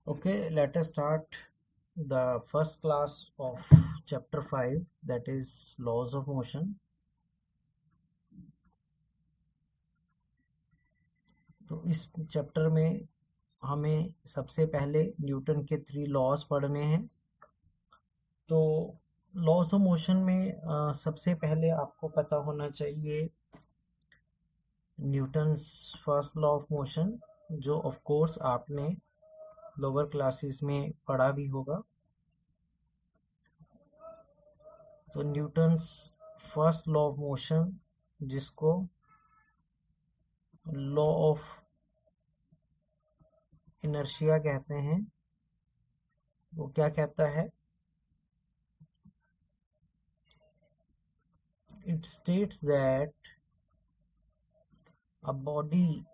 Okay, let us start the first class of chapter 5, that is laws of motion. तो इस chapter में हमें सबसे पहले न्यूटन के 3 लॉज पढ़ने हैं। तो लॉज ऑफ मोशन में सबसे पहले आपको पता होना चाहिए Newton's first law of motion, जो ऑफ कोर्स आपने लोअर क्लासेस में पढ़ा भी होगा। तो Newton's first law of motion, जिसको लॉ ऑफ इनर्शिया कहते हैं, वो क्या कहता है? It states that a body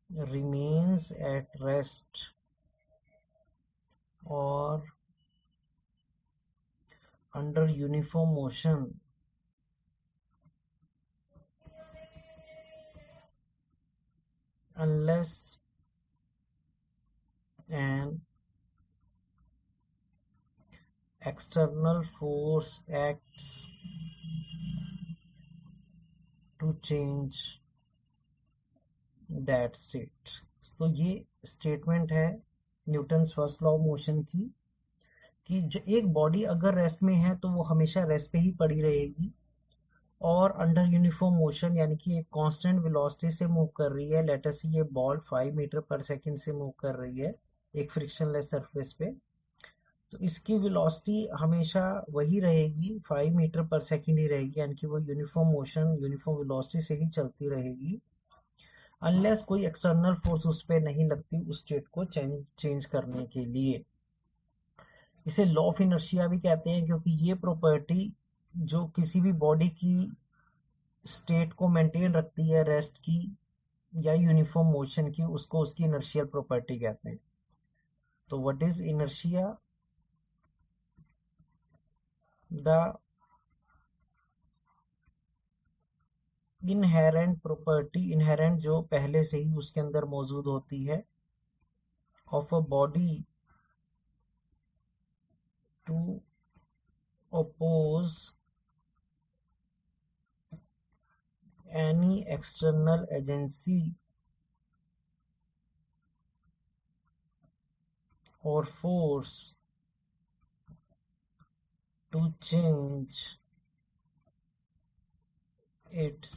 remains at rest or under uniform motion unless an external force acts to change that state। तो ये स्टेटमेंट है Newton's first law of motion की, कि जो एक बॉडी अगर रेस्ट में है तो वो हमेशा रेस्ट पे ही पड़ी रहेगी, और अंडर यूनिफॉर्म मोशन यानी कि एक कांस्टेंट वेलोसिटी से मूव कर रही है। लेट अस से ये बॉल 5 मीटर पर सेकंड से मूव कर रही है एक फ्रिक्शनलेस सरफेस पे, तो इसकी वेलोसिटी हमेशा वही रहेगी, 5 मीटर पर सेकंड ही रहेगी, यानी कि वो यूनिफॉर्म मोशन यूनिफॉर्म वेलोसिटी से ही चलती रहेगी, अनलेस कोई एक्सटर्नल फोर्स उस पर नहीं लगती उस स्टेट को चेंज करने के लिए। इसे लॉ ऑफ इनर्शिया भी कहते हैं, क्योंकि ये प्रॉपर्टी जो किसी भी बॉडी की स्टेट को मेंटेन रखती है, रेस्ट की या यूनिफॉर्म मोशन की, उसको उसकी इनर्शियल प्रॉपर्टी कहते हैं। तो what is inertia? The inherent property, inherent जो पहले से ही उसके अंदर मौजूद होती है, of a body to oppose any external agency or force to change its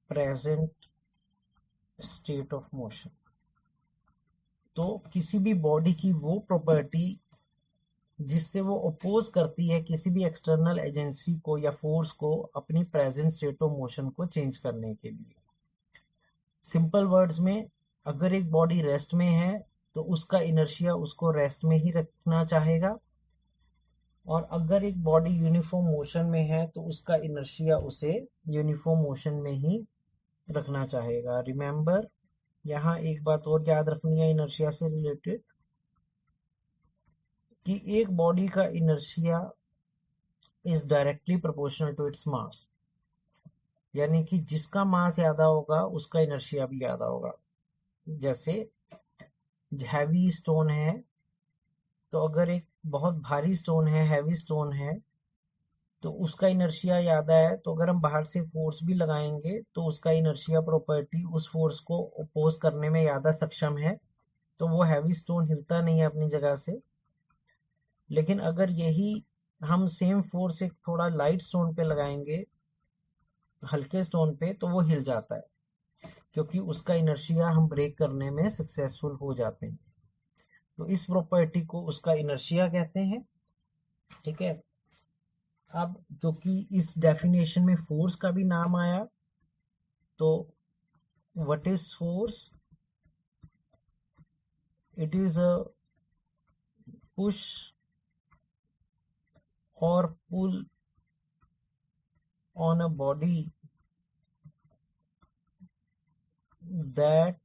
present state of motion। तो किसी भी बॉडी की वो प्रॉपर्टी जिससे वो अपोज करती है किसी भी एक्सटर्नल एजेंसी को या फोर्स को अपनी प्रेजेंट स्टेट ऑफ मोशन को चेंज करने के लिए। सिंपल वर्ड्स में, अगर एक बॉडी रेस्ट में है तो उसका इनर्शिया उसको रेस्ट में ही रखना चाहेगा, और अगर एक बॉडी यूनिफॉर्म मोशन में है तो उसका इनर्शिया उसे यूनिफॉर्म मोशन में ही रखना चाहेगा। रिमेंबर, यहाँ एक बात और याद रखनी है इनर्शिया से रिलेटेड, कि एक बॉडी का inertia is directly proportional to its mass, यानी कि जिसका मास ज्यादा होगा उसका इनर्शिया भी ज्यादा होगा। जैसे हैवी स्टोन है, तो अगर एक बहुत भारी स्टोन है, हैवी स्टोन है, तो उसका इनर्शिया ज्यादा है, तो अगर हम बाहर से फोर्स भी लगाएंगे तो उसका इनर्शिया प्रॉपर्टी उस फोर्स को अपोज करने में ज्यादा सक्षम है, तो वो हैवी स्टोन हिलता नहीं है अपनी जगह से। लेकिन अगर यही हम सेम फोर्स एक थोड़ा लाइट स्टोन पे लगाएंगे, हल्के स्टोन पे, तो वो हिल जाता है, क्योंकि उसका इनर्शिया हम ब्रेक करने में सक्सेसफुल हो जाते हैं। तो इस प्रॉपर्टी को उसका इनर्शिया कहते हैं। ठीक है। अब क्योंकि इस डेफिनेशन में फोर्स का भी नाम आया, तो what is force? It is a push or pull on a body that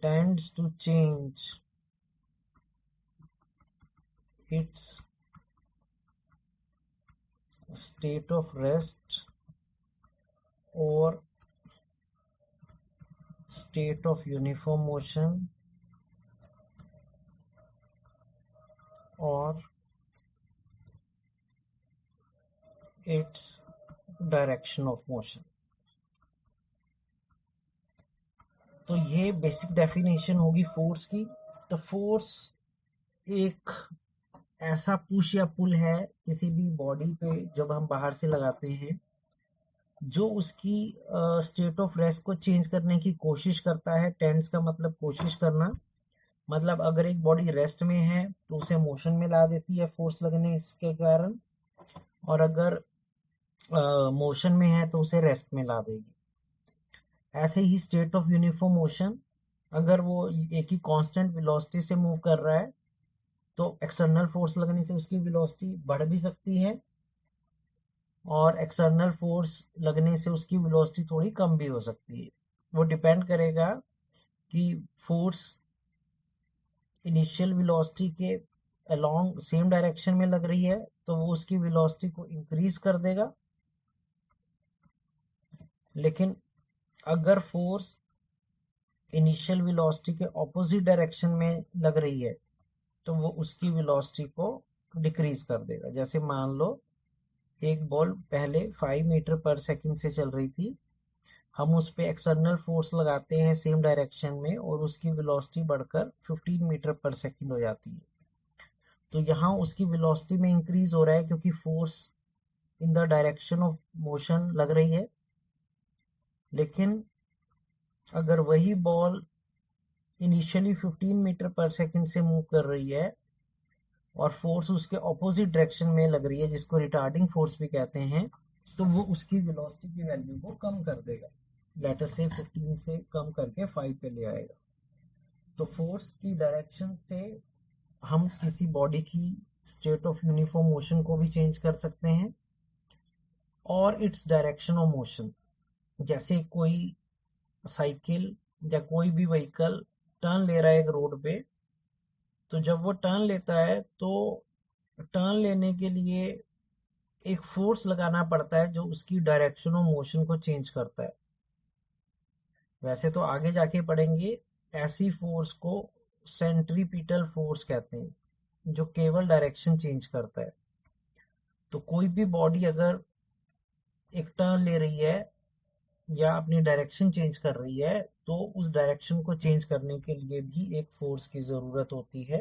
tends to change its state of rest or state of uniform motion or its direction of motion। तो ये basic definition होगी force की। तो force एक ऐसा push या पुल है किसी भी बॉडी पे जब हम बाहर से लगाते हैं, जो उसकी स्टेट ऑफ रेस्ट को चेंज करने की कोशिश करता है। टेंस का मतलब कोशिश करना, मतलब अगर एक बॉडी रेस्ट में है तो उसे मोशन में ला देती है फोर्स लगने के कारण, और अगर मोशन में है तो उसे रेस्ट में ला देगी। ऐसे ही स्टेट ऑफ यूनिफॉर्म मोशन, अगर वो एक ही कांस्टेंट वेलोसिटी से मूव कर रहा है तो एक्सटर्नल फोर्स लगने से उसकी वेलोसिटी बढ़ भी सकती है, और एक्सटर्नल फोर्स लगने से उसकी वेलोसिटी थोड़ी कम भी हो सकती है। वो डिपेंड करेगा कि फोर्स इनिशियल वेलोसिटी के अलोंग सेम डायरेक्शन में लग रही है तो वो उसकी वेलोसिटी को इंक्रीज कर देगा, लेकिन अगर फोर्स इनिशियल वेलोसिटी के ऑपोजिट डायरेक्शन में लग रही है तो वो उसकी वेलोसिटी को डिक्रीज कर देगा। जैसे मान लो एक बॉल पहले 5 मीटर पर सेकंड से चल रही थी, हम उस पे एक्सटर्नल फोर्स लगाते हैं सेम डायरेक्शन में और उसकी वेलोसिटी बढ़कर 15 मीटर पर सेकंड हो जाती है। तो यहाँ उसकी वेलोसिटी में इंक्रीज हो रहा है क्योंकि force in the direction of motion लग रही है। लेकिन अगर वही बॉल इनिशियली 15 मीटर पर सेकंड से मूव कर रही है और फोर्स उसके ऑपोजिट डायरेक्शन में लग रही है, जिसको रिटार्डिंग फोर्स भी कहते हैं, तो वो उसकी वेलोसिटी की वैल्यू को कम कर देगा। लेटर से 15 से कम करके 5 पे ले आएगा। तो फोर्स की डायरेक्शन से हम किसी बॉडी की स्टेट ऑफ यूनिफॉर्म मोशन को भी चेंज कर सकते हैं, और इट्स डायरेक्शन ऑफ मोशन। जैसे कोई साइकिल या कोई भी व्हीकल टर्न ले रहा है एक रोड पे, तो जब वो टर्न लेता है तो टर्न लेने के लिए एक फोर्स लगाना पड़ता है जो उसकी डायरेक्शन ऑफ मोशन को चेंज करता है। वैसे तो आगे जाके पढ़ेंगे, ऐसी फोर्स को सेंट्रीपिटल फोर्स कहते हैं जो केवल डायरेक्शन चेंज करता है। तो कोई भी बॉडी अगर एक टर्न ले रही है या अपनी डायरेक्शन चेंज कर रही है तो उस डायरेक्शन को चेंज करने के लिए भी एक फोर्स की जरूरत होती है,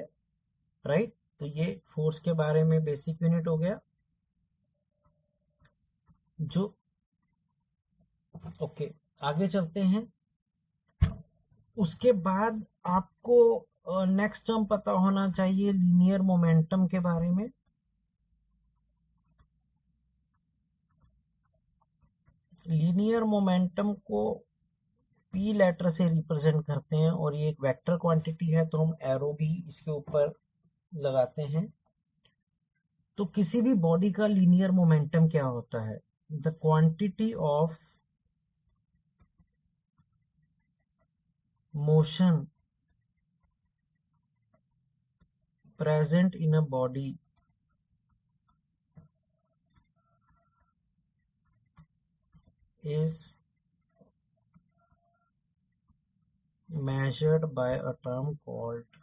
राइट। तो ये फोर्स के बारे में बेसिक यूनिट हो गया। जो ओके, आगे चलते हैं। उसके बाद आपको नेक्स्ट टर्म पता होना चाहिए लीनियर मोमेंटम के बारे में। लीनियर मोमेंटम को पी लेटर से रिप्रेजेंट करते हैं और ये एक वेक्टर क्वांटिटी है, तो हम एरो भी इसके ऊपर लगाते हैं। तो किसी भी बॉडी का लीनियर मोमेंटम क्या होता है? The quantity of motion present in a body is measured by a term called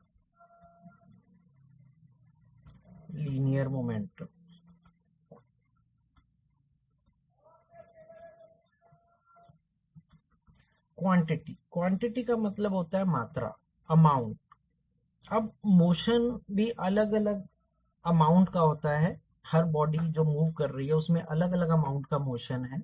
linear momentum। Quantity का मतलब होता है मात्रा, अमाउंट। अब मोशन भी अलग अलग अमाउंट का होता है। हर बॉडी जो मूव कर रही है उसमें अलग अलग अमाउंट का मोशन है।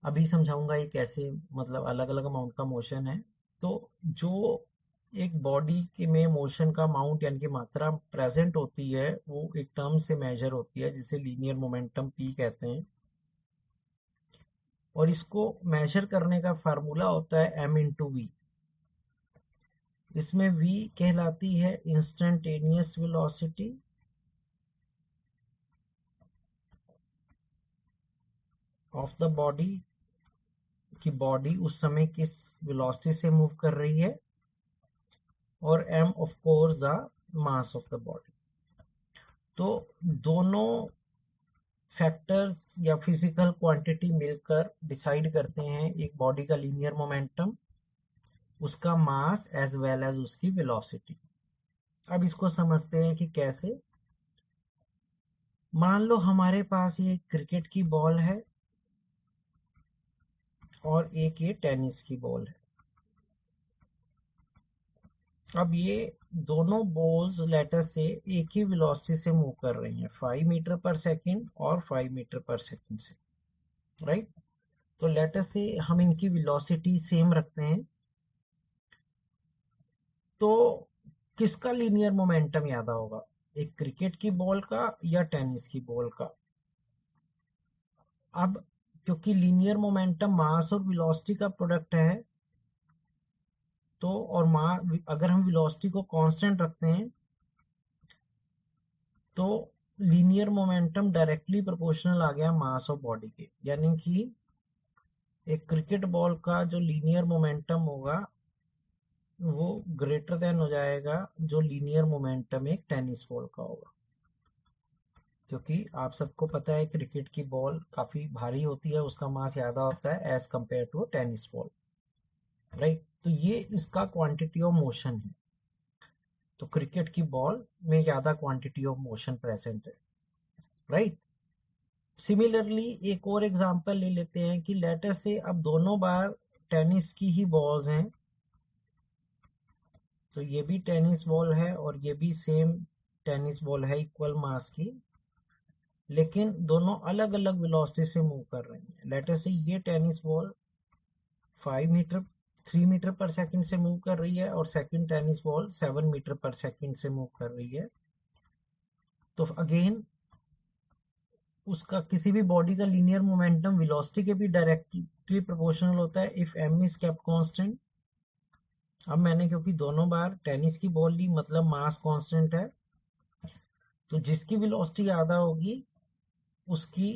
अभी समझाऊंगा ये कैसे, मतलब अलग अलग अमाउंट का मोशन है। तो जो एक बॉडी के में मोशन का अमाउंट यानी कि मात्रा प्रेजेंट होती है वो एक टर्म से मेजर होती है जिसे लीनियर मोमेंटम पी कहते हैं। और इसको मेजर करने का फार्मूला होता है m इंटू वी। इसमें v कहलाती है instantaneous velocity of the body, कि बॉडी उस समय किस वेलोसिटी से मूव कर रही है, और m of course the mass of the body. तो दोनों फैक्टर्स या फिजिकल क्वांटिटी मिलकर डिसाइड करते हैं एक बॉडी का लीनियर मोमेंटम, उसका मास एज वेल एज उसकी वेलोसिटी। अब इसको समझते हैं कि कैसे। मान लो हमारे पास ये क्रिकेट की बॉल है और एक ये टेनिस की बॉल है। अब ये दोनों बॉल्स लेटर से एक ही वेलोसिटी से मूव कर रही हैं, 5 मीटर पर सेकंड और 5 मीटर पर सेकंड से, राइट। तो लेटर से हम इनकी वेलोसिटी सेम रखते हैं, तो किसका लीनियर मोमेंटम ज्यादा होगा, एक क्रिकेट की बॉल का या टेनिस की बॉल का। अब क्योंकि लीनियर मोमेंटम मास और वेलोसिटी का प्रोडक्ट है, तो और अगर हम वेलोसिटी को कांस्टेंट रखते हैं तो लीनियर मोमेंटम डायरेक्टली प्रोपोर्शनल आ गया मास ऑफ बॉडी के। यानी कि एक क्रिकेट बॉल का जो लीनियर मोमेंटम होगा वो ग्रेटर देन हो जाएगा जो लीनियर मोमेंटम एक टेनिस बॉल का होगा, क्योंकि आप सबको पता है क्रिकेट की बॉल काफी भारी होती है, उसका मास ज्यादा होता है as compare to tennis ball, right. तो ये इसका क्वांटिटी ऑफ मोशन है। तो क्रिकेट की बॉल में ज्यादा क्वांटिटी ऑफ मोशन प्रेजेंट है, राइट। सिमिलरली एक और एग्जांपल ले लेते हैं कि लेटर से अब दोनों बार टेनिस की ही बॉल्स हैं, तो ये भी टेनिस बॉल है और ये भी सेम टेनिस बॉल है इक्वल मास की, लेकिन दोनों अलग अलग वेलोसिटी से मूव कर रही हैं। लेटर से ये टेनिस बॉल 3 मीटर पर सेकंड से मूव कर रही है और सेकंड टेनिस बॉल 7 मीटर पर सेकंड से मूव कर रही है। तो अगेन उसका किसी भी बॉडी का लीनियर मोमेंटम वेलोसिटी के भी डायरेक्टली प्रोपोर्शनल होता है if m is kept constant. अब मैंने क्योंकि दोनों बार टेनिस की बॉल ली, मतलब मास कांस्टेंट है, तो जिसकी वेलोसिटी ज्यादा होगी उसकी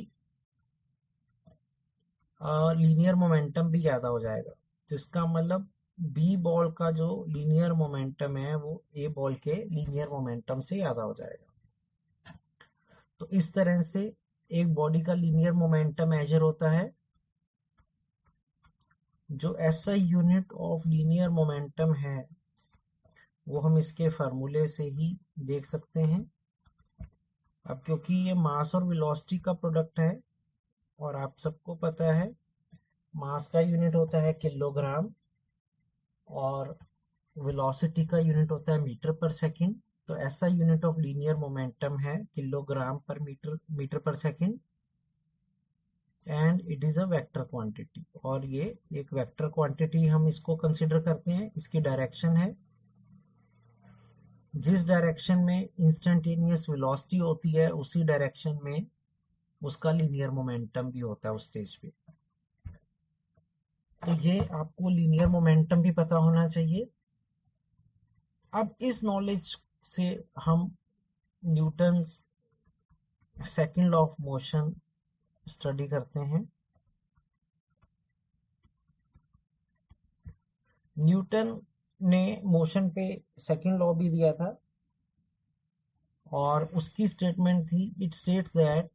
लीनियर मोमेंटम भी ज्यादा हो जाएगा। तो इसका मतलब बी बॉल का जो लीनियर मोमेंटम है वो ए बॉल के लीनियर मोमेंटम से ज्यादा हो जाएगा। तो इस तरह से एक बॉडी का लीनियर मोमेंटम मेजर होता है। जो SI unit of linear momentum है वो हम इसके फार्मूले से ही देख सकते हैं। अब क्योंकि ये मास और वेलोसिटी का प्रोडक्ट है और आप सबको पता है मास का यूनिट होता है किलोग्राम और वेलोसिटी का यूनिट होता है मीटर पर सेकंड। तो ऐसा यूनिट ऑफ लीनियर मोमेंटम है किलोग्राम पर मीटर पर second and it is a vector quantity. और ये एक वेक्टर क्वांटिटी हम इसको कंसिडर करते हैं। इसकी डायरेक्शन है, जिस डायरेक्शन में इंस्टेंटेनियस वेलोसिटी होती है उसी डायरेक्शन में उसका लीनियर मोमेंटम भी होता है उस स्टेज पे। तो ये आपको लीनियर मोमेंटम भी पता होना चाहिए। अब इस नॉलेज से हम Newton second law of motion study करते हैं। न्यूटन ने मोशन पे सेकंड लॉ भी दिया था और उसकी स्टेटमेंट थी, it states that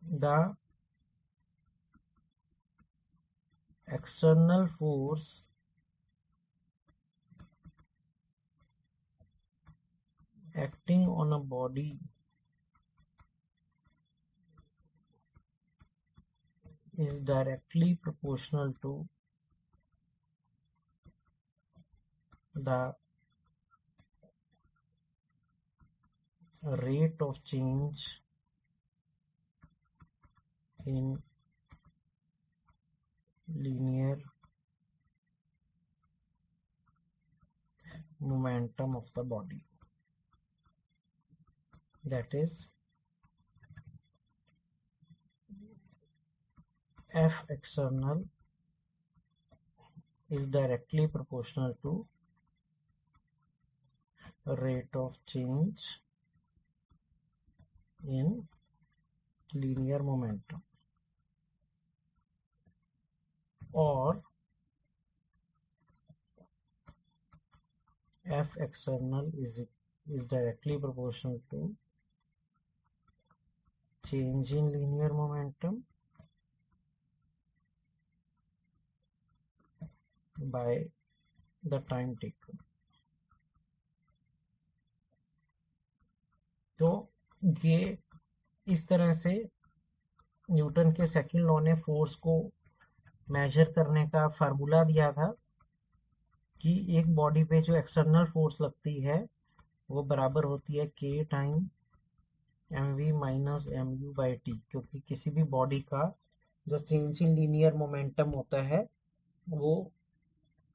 the external force acting on a body is directly proportional to the rate of change in linear momentum of the body. That is, F external is directly proportional to rate of change in linear momentum, or F external is is directly proportional to change in linear momentum by the time taken. तो ये इस तरह से Newton के second law ने force को major करने का फार्मूला दिया था कि एक बॉडी पे जो एक्सटर्नल फोर्स लगती है वो बराबर होती है k time mv minus mu by T, क्योंकि किसी भी बॉडी का जो चेंज इन लीनियर मोमेंटम होता है वो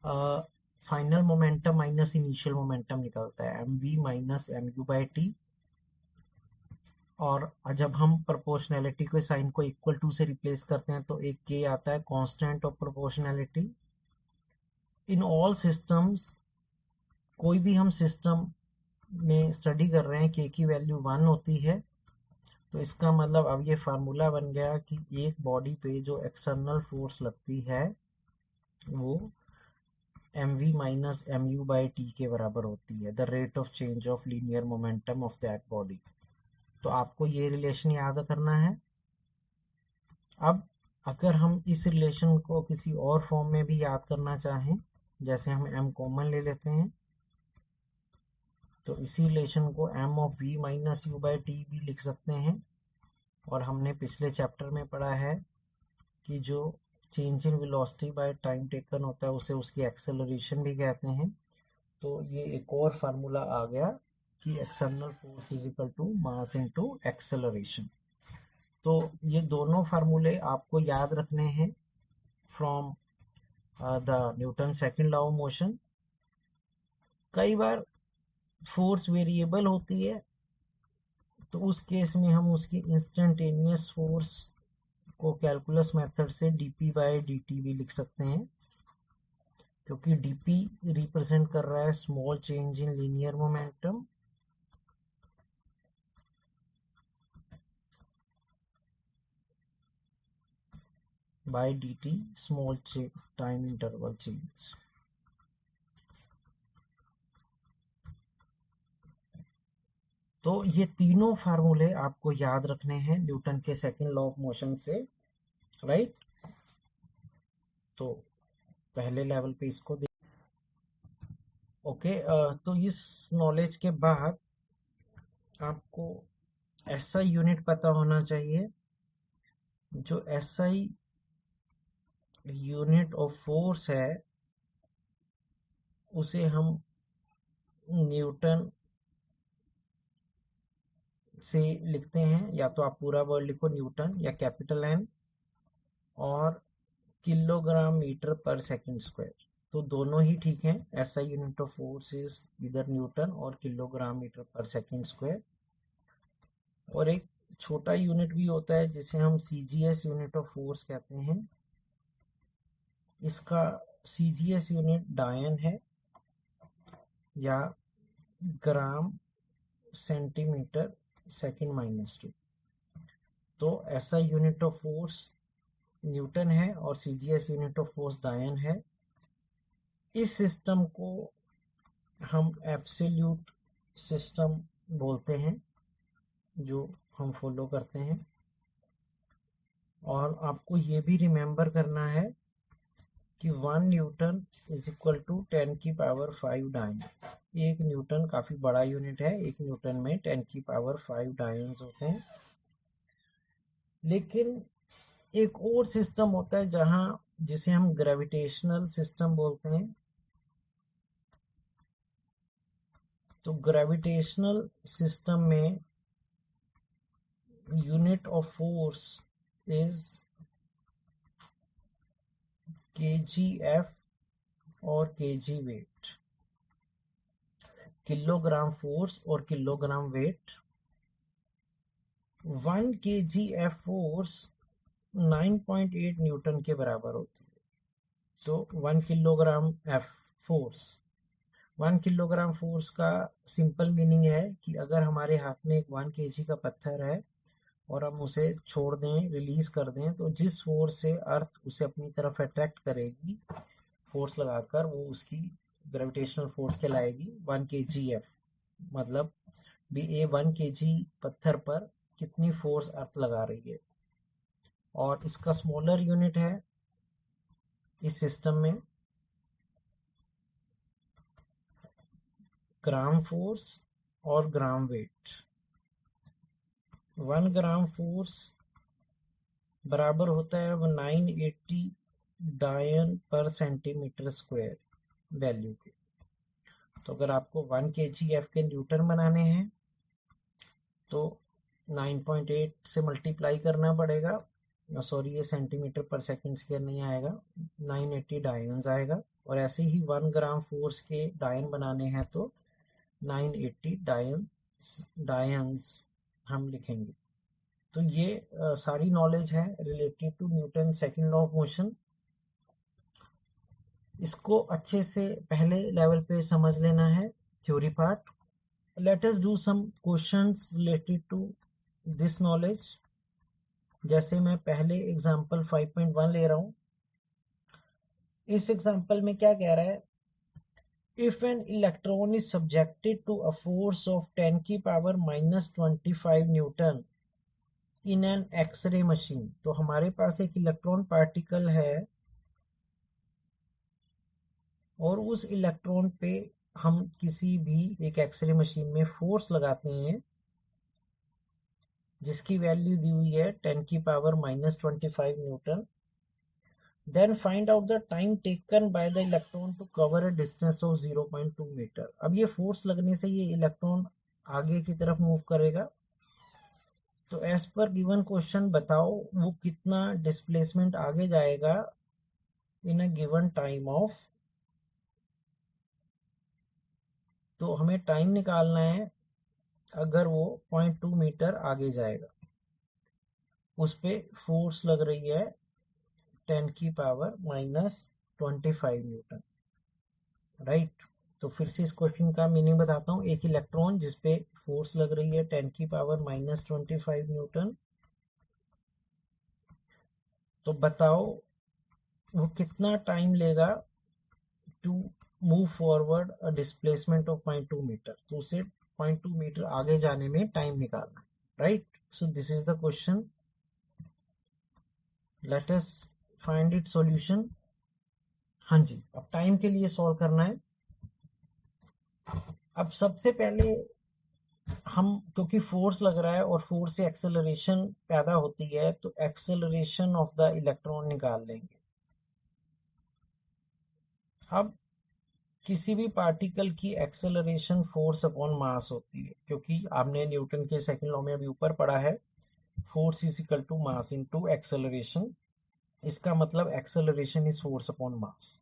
final momentum minus initial momentum निकलता है mv minus mu by T. और जब हम प्रोपोर्शनैलिटी के साइन को इक्वल टू से रिप्लेस करते हैं तो एक k आता है constant of proportionality. In all systems, कोई भी हम सिस्टम में स्टडी कर रहे हैं k की वैल्यू 1 होती है, तो इसका मतलब अब ये फार्मूला बन गया कि एक बॉडी पे जो एक्सटर्नल फोर्स लगती है वो mv minus mu by T के बराबर होती है, the rate of change of linear momentum of that body. तो आपको ये रिलेशन याद करना है। अब अगर हम इस रिलेशन को किसी और फॉर्म में भी याद करना चाहें, जैसे हम m कॉमन ले लेते हैं, तो इसी रिलेशन को m of v minus u by T भी लिख सकते हैं। और हमने पिछले चैप्टर में पढ़ा है कि जो change in velocity by time taken होता है उसे उसकी एक्सेलरेशन भी कहते हैं। तो ये एक और फार्मूला आ गया कि external force is equal to mass into acceleration. तो ये दोनों फार्मूले आपको याद रखने हैं from the Newton second law of motion. कई बार फोर्स वेरिएबल होती है, तो उस केस में हम उसकी इंस्टेंटेनियस फोर्स को कैलकुलस मेथड से dp बाय dt भी लिख सकते हैं, क्योंकि dp रिप्रेजेंट कर रहा है small change in linear momentum by dt small time interval change. तो ये तीनों फार्मूले आपको याद रखने हैं न्यूटन के सेकंड लॉ ऑफ मोशन से, राइट। तो पहले लेवल पे इसको देख, ओके। तो इस नॉलेज के बाद आपको SI यूनिट पता होना चाहिए। जो SI यूनिट ऑफ फोर्स है उसे हम न्यूटन से लिखते हैं, या तो आप पूरा वर्ड लिखो न्यूटन या कैपिटल N, और किलोग्राम मीटर पर सेकंड स्क्वायर। तो दोनों ही ठीक हैं। SI unit of force is इधर न्यूटन और किलोग्राम मीटर पर सेकंड स्क्वायर। और एक छोटा यूनिट भी होता है जिसे हम CGS यूनिट ऑफ फोर्स कहते हैं। इसका CGS यूनिट डायन है या ग्राम सेंटीमीटर सेकंड माइनस 2। तो SI unit of force Newton है और CGS यूनिट ऑफ फोर्स डायन है। इस सिस्टम को हम एब्सोल्यूट सिस्टम बोलते हैं जो हम फॉलो करते हैं। और आपको ये भी रिमेंबर करना है कि 1 न्यूटन इज इक्वल टू 10 की पावर 5 डायन। एक न्यूटन काफी बड़ा यूनिट है, एक न्यूटन में 10 की पावर 5 डायन्स होते हैं। लेकिन एक और सिस्टम होता है जहां जिसे हम ग्रेविटेशनल सिस्टम बोलते हैं। तो ग्रेविटेशनल सिस्टम में unit of force is kgf और kg वेट, किलोग्राम फोर्स और kilogram weight. 1 kgf force 9.8 Newton के बराबर होती है। तो 1 किलोग्राम किलोग्राम फोर्स का सिंपल मीनिंग है कि अगर हमारे हाथ में एक 1 kg का पत्थर है और हम उसे छोड़ दें, रिलीज कर दें, तो जिस फोर्स से अर्थ उसे अपनी तरफ अट्रैक्ट करेगी फोर्स लगाकर, वो उसकी ग्रेविटेशनल फोर्स कहलाएगी 1 kgf। मतलब BA 1 kg पत्थर पर कितनी फोर्स अर्थ लगा रही है। और इसका स्मॉलर यूनिट है इस सिस्टम में ग्राम फोर्स और ग्राम वेट। 1 ग्राम फोर्स बराबर होता है 980 डायन पर सेंटीमीटर स्क्वायर वैल्यू के। तो अगर आपको 1 kgf के न्यूटन बनाने हैं तो 9.8 से मल्टीप्लाई करना पड़ेगा। सॉरी, ये सेंटीमीटर पर सेकंड स्क्वायर नहीं आएगा, 980 डायन्स आएगा। और ऐसे ही 1 ग्राम फोर्स के डायन बनाने हैं तो 980 डायन्स हम लिखेंगे। तो ये सारी नॉलेज है related to Newton second law of motion. इसको अच्छे से पहले लेवल पे समझ लेना है, theory part. Let us do some questions related to this knowledge. जैसे मैं पहले एग्जांपल 5.1 ले रहा हूं। इस एग्जांपल में क्या कह रहा है, if an electron is subjected to a force of 10 की power -25 newton in an x ray machine. तो हमारे पास एक इलेक्ट्रॉन पार्टिकल है और उस इलेक्ट्रॉन पे हम किसी भी एक एक्सरे मशीन में फोर्स लगाते हैं जिसकी वैल्यू दी हुई है 10 की power -25 newton. Then find out the time taken by the electron to cover a distance of 0.2 metre. अब ये फोर्स लगने से ये इलेक्ट्रॉन आगे की तरफ मूव करेगा। तो एज पर गिवन क्वेश्चन बताओ वो कितना डिस्प्लेसमेंट आगे जाएगा इन अ गिवन टाइम ऑफ। तो हमें टाइम निकालना है अगर वो 0.2 मीटर आगे जाएगा, उस पे फोर्स लग रही है 10 की पावर -25 न्यूटन, राइट। तो फिर से इस क्वेश्चन का मीनिंग बताता हूँ। एक इलेक्ट्रॉन जिस पे फोर्स लग रही है 10 की पावर -25 न्यूटन, तो बताओ वो कितना टाइम लेगा to move forward a displacement of 0.2 metre. तो उसे 0.2 मीटर आगे जाने में टाइम निकालना है, right. So this is the question, let us find it solution. हाँ जी, अब टाइम के लिए सॉल्व करना है। अब सबसे पहले हम, क्योंकि फोर्स लग रहा है और फोर्स से एक्सेलरेशन पैदा होती है, तो एक्सेलरेशन ऑफ द इलेक्ट्रॉन निकाल लेंगे। अब किसी भी पार्टिकल की एक्सेलरेशन फोर्स अपॉन मास होती है, क्योंकि आपने न्यूटन के सेकंड लॉ में अभी ऊपर पढ़ा है, force is equal to mass into acceleration. इसका मतलब acceleration is force upon mass.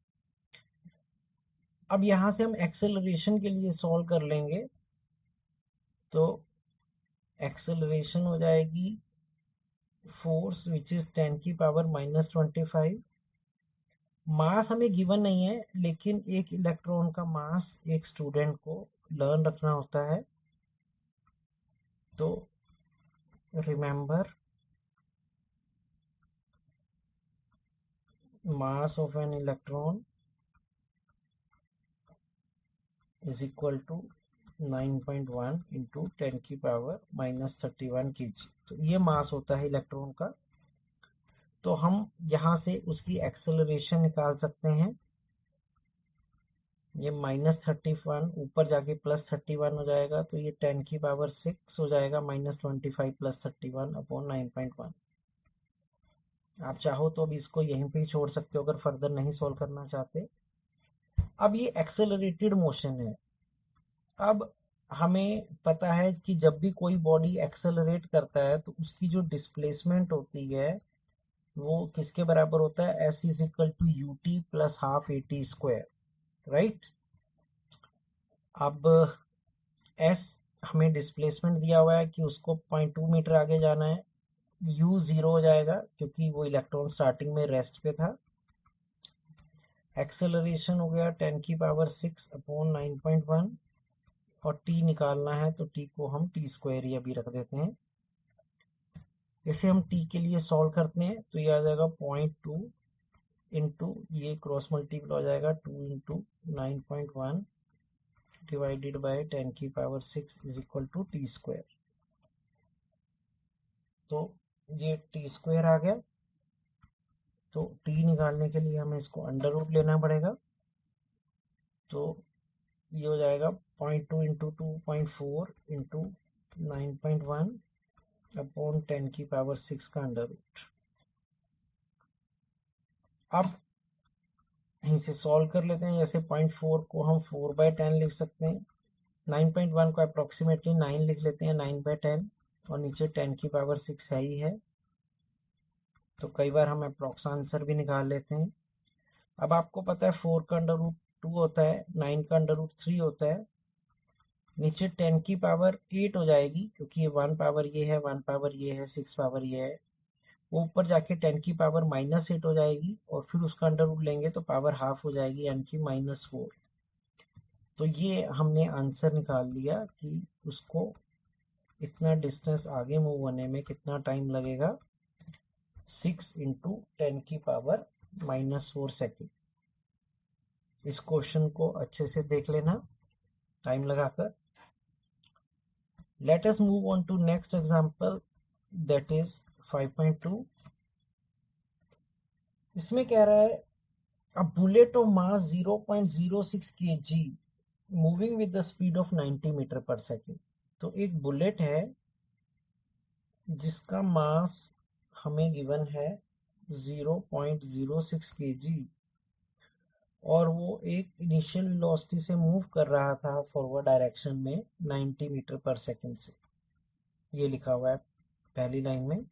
अब यहां से हम एक्सेलरेशन के लिए सॉल्व कर लेंगे। तो एक्सेलरेशन हो जाएगी फोर्स विच इज 10 की पावर -25। मास हमें गिवन नहीं है, लेकिन एक इलेक्ट्रॉन का मास एक स्टूडेंट को लर्न रखना होता है। तो remember, mass of an electron is equal to 9.1 into 10 की पावर -31 kg। तो ये मास होता है इलेक्ट्रॉन का। तो हम यहां से उसकी एक्सेलरेशन निकाल सकते हैं। ये -31 ऊपर जाके +31 हो जाएगा, तो ये 10 की पावर 6 हो जाएगा, -25 + 31 अपॉन 9.1। आप चाहो तो अब इसको यहीं पे ही छोड़ सकते हो अगर फर्दर नहीं सोल्व करना चाहते। अब ये एक्सेलरेटेड मोशन है। अब हमें पता है कि जब भी कोई बॉडी एक्सेलरेट करता है तो उसकी जो डिस्प्लेसमेंट होती है वो किसके बराबर होता है, s is equal to ut plus half at square, right. अब s हमें डिस्प्लेसमेंट दिया हुआ है कि उसको 0.2 मीटर आगे जाना है। u 0 हो जाएगा क्योंकि वो इलेक्ट्रॉन स्टार्टिंग में रेस्ट पे था। एक्सेलरेशन हो गया 10 की पावर 6 अपॉन 9.1, और t निकालना है तो t को हम t स्क्वायर ही अभी रख देते हैं। इसे हम t के लिए सॉल्व करते हैं तो ये आ जाएगा 0.2 इंटू ये क्रॉस मल्टीपल हो जाएगा 2 इंटू 9.1 डिवाइडेड बाय 10 की power 6 is equal to t square. तो ये टी स्क्वायर आ गया, तो टी निकालने के लिए हमें इसको अंडर रूट लेना पड़ेगा। तो ये हो जाएगा 0.2 इंटू 2.4 इंटू 9.1 अपॉन 10 की पावर 6 का अंडर रूट। अब इसे सॉल्व कर लेते हैं। जैसे 0.4 को हम 4/10 लिख सकते हैं, 9.1 को अप्रोक्सीमेटली 9 लिख लेते हैं, 9/10, और नीचे 10 की पावर 6 है ही है, तो कई बार हम अप्रोक्स आंसर भी निकाल लेते हैं। अब आपको पता है 4 का अंडर रूट 2 होता है, 9 का अंडर रूट 3 होता है, नीचे 10 की पावर 8 हो जाएगी, क्योंकि ये 1 पावर ये है, 1 पावर ये है, 6 पावर ये है। वो ऊपर जाके 10 की पावर -8 हो जाएगी, और फिर उसका अंडर रूट लेंगे तो पावर हाफ हो जाएगी, यानी कि -4। तो ये हमने आंसर निकाल लिया कि उसको इतना डिस्टेंस आगे मूव होने में कितना टाइम लगेगा, 6 इंटू 10 की पावर -4 सेकेंड। इस क्वेश्चन को अच्छे से देख लेना टाइम लगाकर। Let us move on to next example, that is 5.2। इसमें कह रहा है a bullet of mass 0.06 kg moving with the speed of 90 metre पर सेकेंड। तो एक बुलेट है जिसका मास हमें गिवन है 0.06 kg, और वो एक इनिशियल वेलोसिटी से मूव कर रहा था फॉरवर्ड डायरेक्शन में 90 मीटर पर सेकेंड से। ये लिखा हुआ है पहली लाइन में।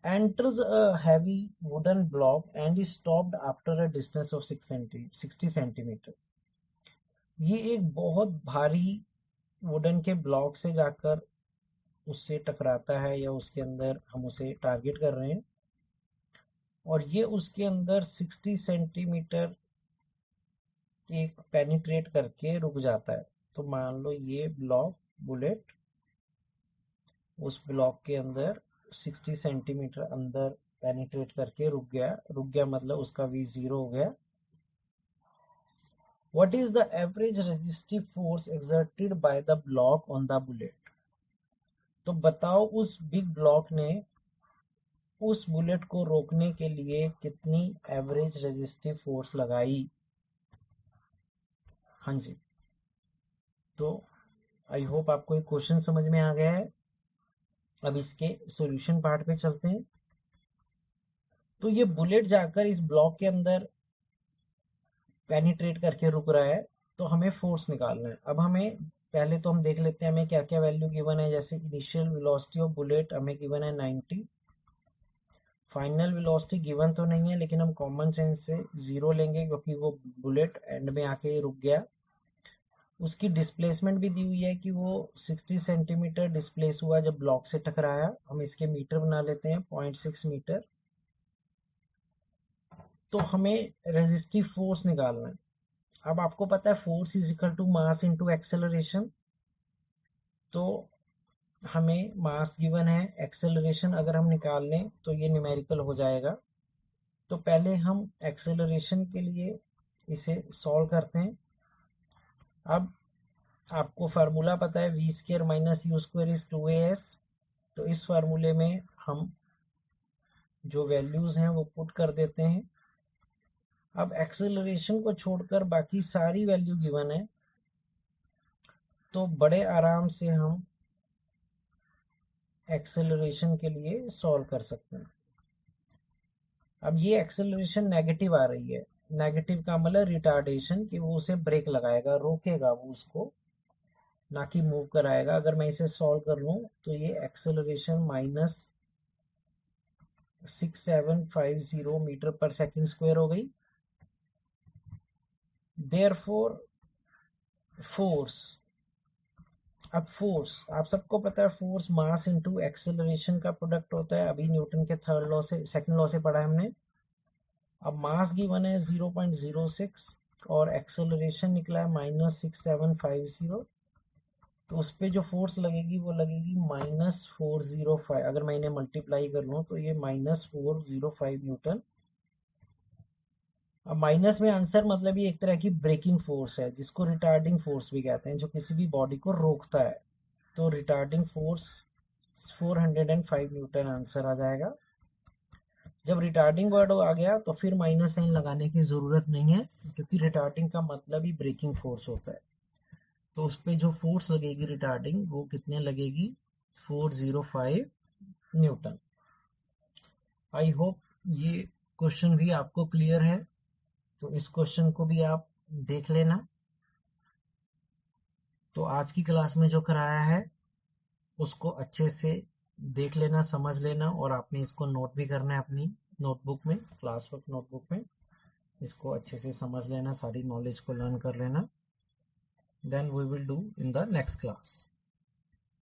enters a heavy wooden block and is stopped after a distance of 60 centimeter। ये एक बहुत भारी वुडन के ब्लॉक से जाकर उससे टकराता है, या उसके अंदर हम उसे टारगेट कर रहे हैं, और ये उसके अंदर 60 सेंटीमीटर एक पेनिट्रेट करके रुक जाता है। तो मान लो ये ब्लॉक बुलेट उस ब्लॉक के अंदर 60 सेंटीमीटर अंदर पेनिट्रेट करके रुक गया मतलब उसका V 0 हो गया। What is the average resistive force exerted by the block on the bullet? तो बताओ उस बिग ब्लॉक ने उस बुलेट को रोकने के लिए कितनी एवरेज रेजिस्टिव फोर्स लगाई। हाँ जी, तो आई होप आपको ये क्वेश्चन समझ में आ गया है। अब इसके सॉल्यूशन पार्ट पे चलते हैं। तो ये बुलेट जाकर इस ब्लॉक के अंदर पेनिट्रेट करके रुक रहा है, तो हमें फोर्स निकालना है। अब हमें पहले तो हम देख लेते हैं हमें क्या क्या वैल्यू गिवन है। जैसे इनिशियल वेलोसिटी ऑफ बुलेट हमें गिवन है 90, फाइनल वेलोसिटी गिवन तो नहीं है, लेकिन हम कॉमन सेंस से 0 लेंगे क्योंकि वो बुलेट एंड में आके रुक गया। उसकी डिस्प्लेसमेंट भी दी हुई है कि वो 60 सेंटीमीटर डिस्प्लेस हुआ जब ब्लॉक से टकराया। हम इसके मीटर बना लेते हैं 0.6 मीटर। तो हमें रेजिस्टिव फोर्स निकालना है। अब आपको पता है force is equal to mass into acceleration. तो हमें मास गिवन है, एक्सेलरेशन अगर हम निकाल लें तो ये न्यूमेरिकल हो जाएगा। तो पहले हम एक्सेलरेशन के लिए इसे सॉल्व करते हैं। अब आपको फार्मूला पता है v square minus you square is 2as। तो इस फार्मूले में हम जो वैल्यूज हैं वो पुट कर देते हैं। अब एक्सेलरेशन को छोड़कर बाकी सारी वैल्यू गिवन है, तो बड़े आराम से हम एक्सेलरेशन के लिए सॉल्व कर सकते हैं। अब ये एक्सेलरेशन नेगेटिव आ रही है, नेगेटिव का मतलब रिटार्डेशन, कि वो उसे ब्रेक लगाएगा, रोकेगा वो उसको, ना कि मूव कराएगा। अगर मैं इसे सॉल्व कर लूं तो ये एक्सेलरेशन -6750 मीटर पर सेकंड स्क्वायर हो गई। देयरफॉर फोर्स, अब फोर्स आप सबको पता है फोर्स मास इनटू एक्सेलरेशन का प्रोडक्ट होता है। अभी न्यूटन के थर्ड लॉ से सेकंड लॉ से पढ़ा है हमने। अब मास गिवन है 0.06 और एक्सेलरेशन निकला है -6750। तो उस पर जो फोर्स लगेगी वो लगेगी -405। अगर मैं इन्हें मल्टीप्लाई कर लूँ तो ये -405 न्यूटन अब माइनस में आंसर मतलब ये एक तरह की ब्रेकिंग फोर्स है, जिसको रिटार्डिंग फोर्स भी कहते हैं, जो किसी भी बॉडी को रोकता है। तो रिटार्डिंग फोर्स 405 न्यूटन आंसर आ जाएगा। जब रिटार्डिंग वर्ड आ गया तो फिर माइनस साइन लगाने की जरूरत नहीं है, क्योंकि रिटार्डिंग का मतलब ही ब्रेकिंग फोर्स होता है। तो उस पे जो फोर्स लगेगी रिटार्डिंग, वो कितने लगेगी, 405 न्यूटन। आई होप ये क्वेश्चन भी आपको क्लियर है। तो इस क्वेश्चन को भी आप देख लेना। तो आज की क्लास में जो कराया है उसको अच्छे से देख लेना, समझ लेना, और आपने इसको नोट भी करना है अपनी नोटबुक में, क्लास वर्क नोटबुक में। इसको अच्छे से समझ लेना, सारी नॉलेज को लर्न कर लेना। Then we will do in the next class.